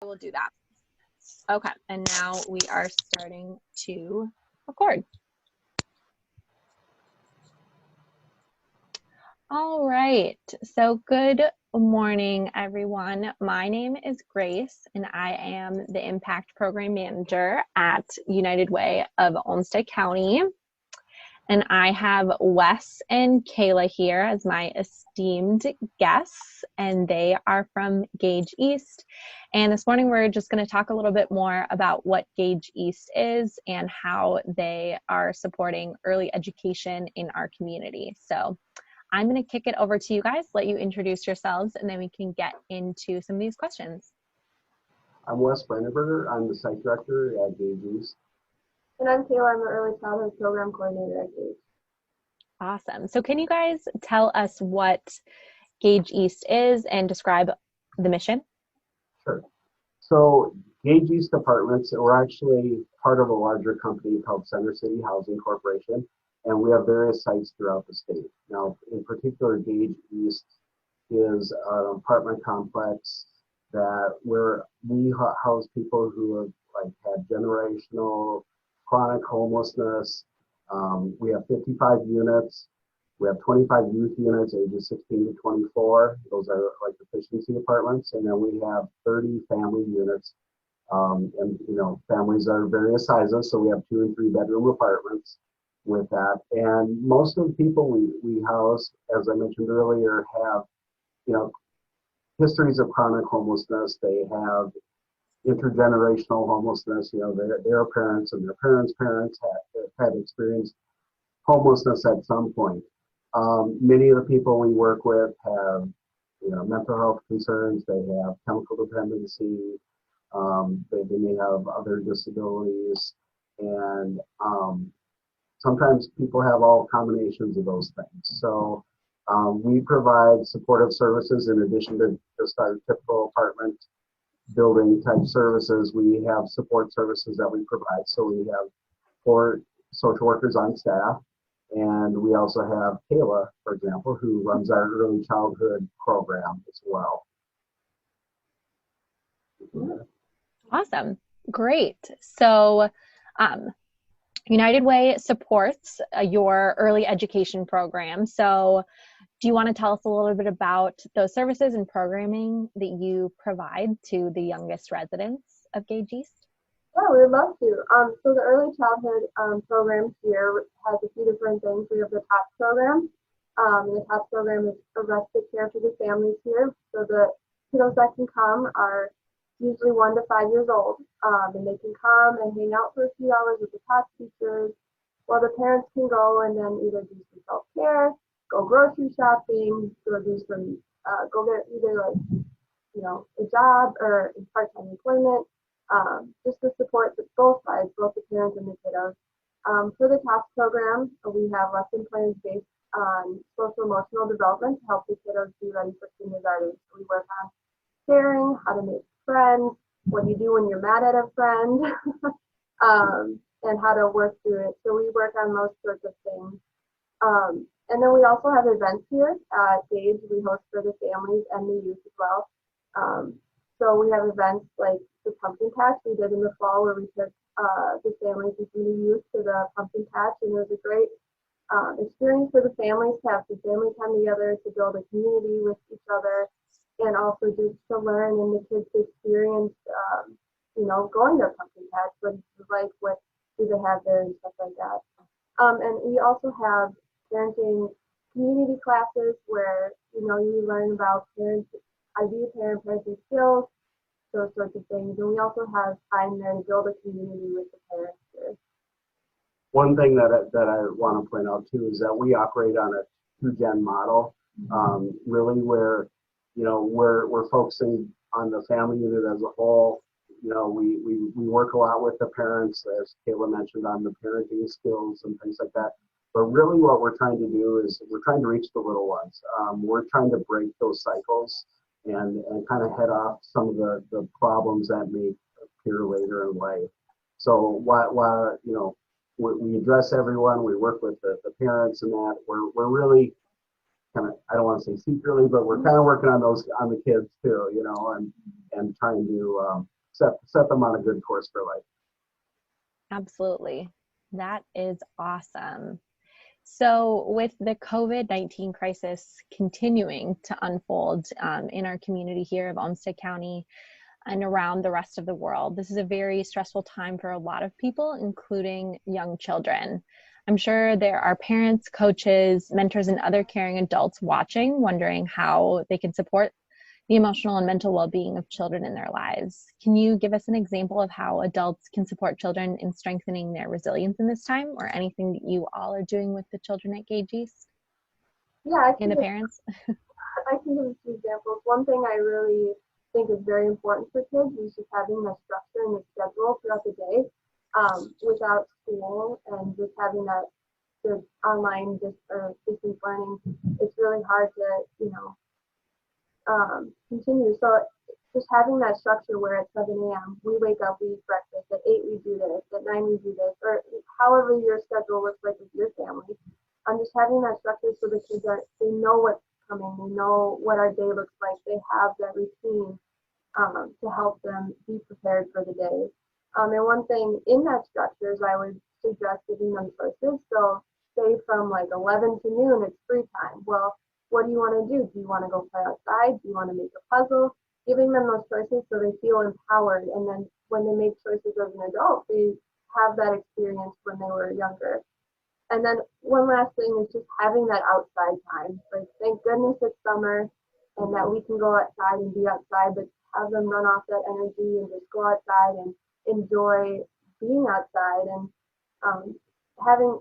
We'll do that. Okay, and now we are starting to record. All right, so good morning, everyone. My name is Grace, and I am the Impact Program Manager at United Way of Olmsted County. And I have Wes and Kayla here as my esteemed guests, and they are from Gage East. And this morning we're just going to talk a little bit more about what Gage East is and how they are supporting early education in our community. So I'm going to kick it over to you guys, let you introduce yourselves, and then we can get into some of these questions. I'm Wes Brenneberger. I'm the site director at Gage East. And I'm Kayla. I'm the Early Childhood Program Coordinator at Gage. Awesome. So can you guys tell us what Gage East is and describe the mission? Sure. So Gage East Apartments, we're actually part of a larger company called Center City Housing Corporation, and we have various sites throughout the state. Now, in particular, Gage East is an apartment complex that where we house people who have had generational chronic homelessness. We have 55 units. We have 25 youth units, ages 16 to 24. Those are like efficiency apartments. And then we have 30 family units. And, families are various sizes. So we have 2 and 3 bedroom apartments with that. And most of the people we house, as I mentioned earlier, have, histories of chronic homelessness. They have intergenerational homelessness. Their parents and their parents' parents had experienced homelessness at some point. Many of the people we work with have, mental health concerns. They have chemical dependency. They may have other disabilities, and sometimes people have all combinations of those things. So we provide supportive services in addition to just our typical apartment building type services. We have support services that we provide. So we have 4 social workers on staff, and we also have Kayla, for example, who runs our early childhood program as well. Awesome. Great. So United Way supports your early education program. So do you want to tell us a little bit about those services and programming that you provide to the youngest residents of Gage East? Yeah, we would love to. So the early childhood program here has a few different things. We have the TOPS program. The TOPS program is a respite care for the families here. So the kiddos that can come are usually 1 to 5 years old, and they can come and hang out for a few hours with the TOPS teachers, while the parents can go and then either do some self-care, go grocery shopping, go do some, go get either a job or part-time employment, just to support both sides, both the parents and the kiddos. For the TOPS program, we have lesson plans based on social emotional development to help the kiddos be ready for kindergarten. So we work on sharing, how to make friends, what do you do when you're mad at a friend, and how to work through it. So we work on those sorts of things. And then we also have events here at Gage. We host for the families and the youth as well. So we have events like the pumpkin patch we did in the fall, where we took the families and the youth to the pumpkin patch, and it was a great experience for the families to have the family time together, to build a community with each other, and also just to learn and the kids to experience, going to a pumpkin patch, what it's like, what do they have there and stuff like that. And we also have parenting community classes where, you learn about parenting skills, those sorts of things. And we also have time there to build a community with the parents here. One thing that I want to point out too is that we operate on a 2-gen model, really where, we're focusing on the family unit as a whole. We work a lot with the parents, as Kayla mentioned, on the parenting skills and things like that. But really what we're trying to do is we're trying to reach the little ones. We're trying to break those cycles and kind of head off some of the problems that may appear later in life. So while we address everyone, we work with the parents and that, we're really kind of, I don't want to say secretly, but we're kind of working on the kids too, and trying to set them on a good course for life. Absolutely. That is awesome. So, with the COVID-19 crisis continuing to unfold in our community here of Olmsted County and around the rest of the world, this is a very stressful time for a lot of people, including young children. I'm sure there are parents, coaches, mentors, and other caring adults watching, wondering how they can support the emotional and mental well-being of children in their lives. Can you give us an example of how adults can support children in strengthening their resilience in this time, or anything that you all are doing with the children at Gage East Yeah, and the parents? I can give a few examples. One thing I really think is very important for kids is just having the structure and the schedule throughout the day, without school and just having that the online or distance learning. It's really hard to, continue. So just having that structure where at 7 a.m. we wake up, we eat breakfast, at 8 we do this, at 9 we do this, or however your schedule looks like with your family. Just having that structure so the kids they know what's coming, they know what our day looks like, they have that routine to help them be prepared for the day. And one thing in that structure is I would suggest giving them choices. So say from like 11 to noon, it's free time. Well, what do you want to do? Do you want to go play outside? Do you want to make a puzzle? Giving them those choices so they feel empowered. And then when they make choices as an adult, they have that experience when they were younger. And then one last thing is just having that outside time. Like, thank goodness it's summer and that we can go outside and be outside, but have them run off that energy and just go outside and enjoy being outside. And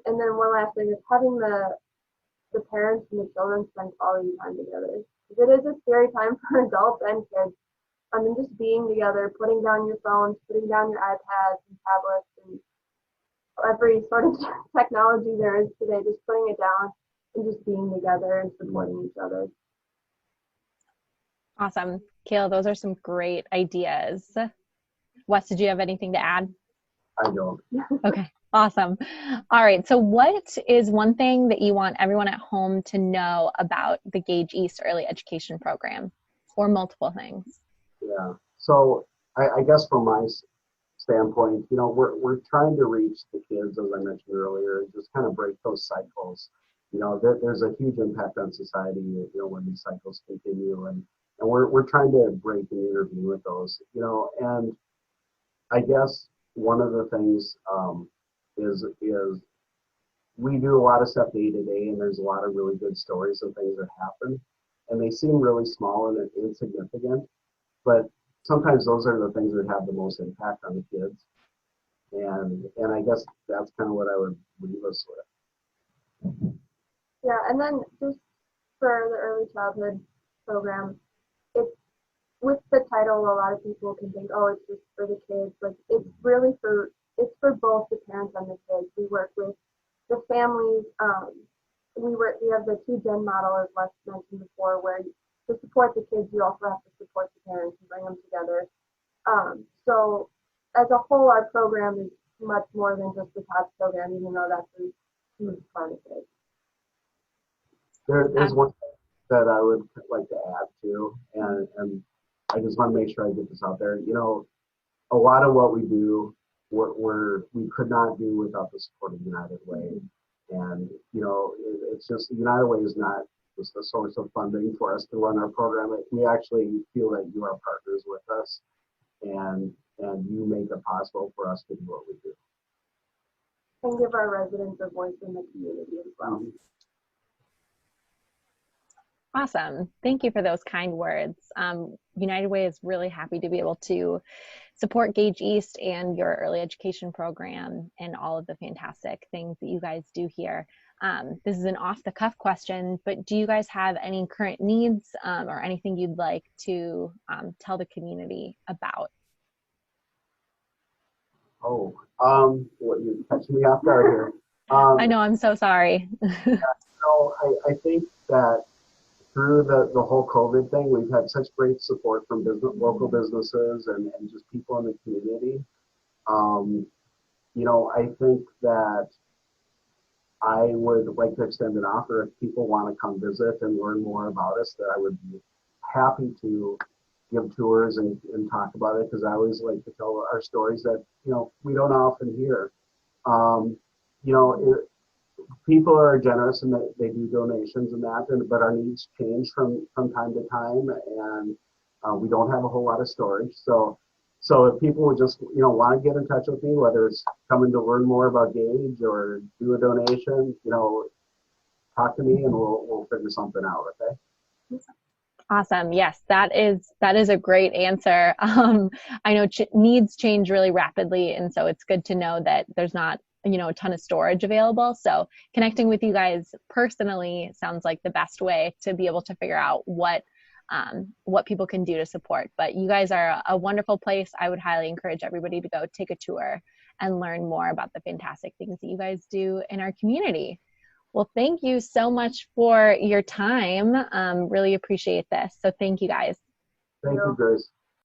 and then one last thing is having the parents and the children spend quality time together. It is a scary time for adults and kids. I mean, just being together, putting down your phones, putting down your iPads and tablets and every sort of technology there is today, just putting it down and just being together and supporting each other. Awesome. Kayla, those are some great ideas. Wes, did you have anything to add? I don't. Okay, awesome. All right, so what is one thing that you want everyone at home to know about the Gage East Early Education Program, or multiple things? Yeah. So I guess from my standpoint, we're trying to reach the kids, as I mentioned earlier, and just kind of break those cycles. There's a huge impact on society, when these cycles continue, and we're trying to break and intervene with those, and I guess one of the things is we do a lot of stuff day to day, and there's a lot of really good stories of things that happen, and they seem really small and insignificant, but sometimes those are the things that have the most impact on the kids. And I guess that's kind of what I would leave us with. Yeah, and then just for the early childhood program, it's with the title, a lot of people can think, oh, it's just for the kids. Like, it's really it's for both the parents and the kids. We work with the families. We have the 2-gen model, as Les mentioned before, where to support the kids, you also have to support the parents and bring them together. So as a whole, our program is much more than just the TOTS program, even though that's a huge part of it. There's one thing that I would like to add to, and I just want to make sure I get this out there. A lot of what we do, we could not do without the support of United Way. And, it's just, United Way is not just a source of funding for us to run our program. We actually feel that you are partners with us, and you make it possible for us to do what we do. And give our residents a voice in the community as well. Awesome. Thank you for those kind words. United Way is really happy to be able to support Gage East and your early education program and all of the fantastic things that you guys do here. This is an off-the-cuff question, but do you guys have any current needs or anything you'd like to tell the community about? Oh, what, you're catching me off guard here. I know, I'm so sorry. I think that through the whole COVID thing, we've had such great support from local businesses and just people in the community. I think that I would like to extend an offer if people want to come visit and learn more about us, that I would be happy to give tours and talk about it, because I always like to tell our stories that, we don't often hear. Um, you know, People are generous and they do donations and that, but our needs change from time to time, and we don't have a whole lot of storage. So if people would just want to get in touch with me, whether it's coming to learn more about Gage or do a donation, talk to me and we'll figure something out. Okay. Awesome. Yes, that is a great answer. I know needs change really rapidly, and so it's good to know that there's not a ton of storage available. So connecting with you guys personally sounds like the best way to be able to figure out what people can do to support. But you guys are a wonderful place. I would highly encourage everybody to go take a tour and learn more about the fantastic things that you guys do in our community. Well, thank you so much for your time. Really appreciate this. So thank you guys. Thank you, Grace.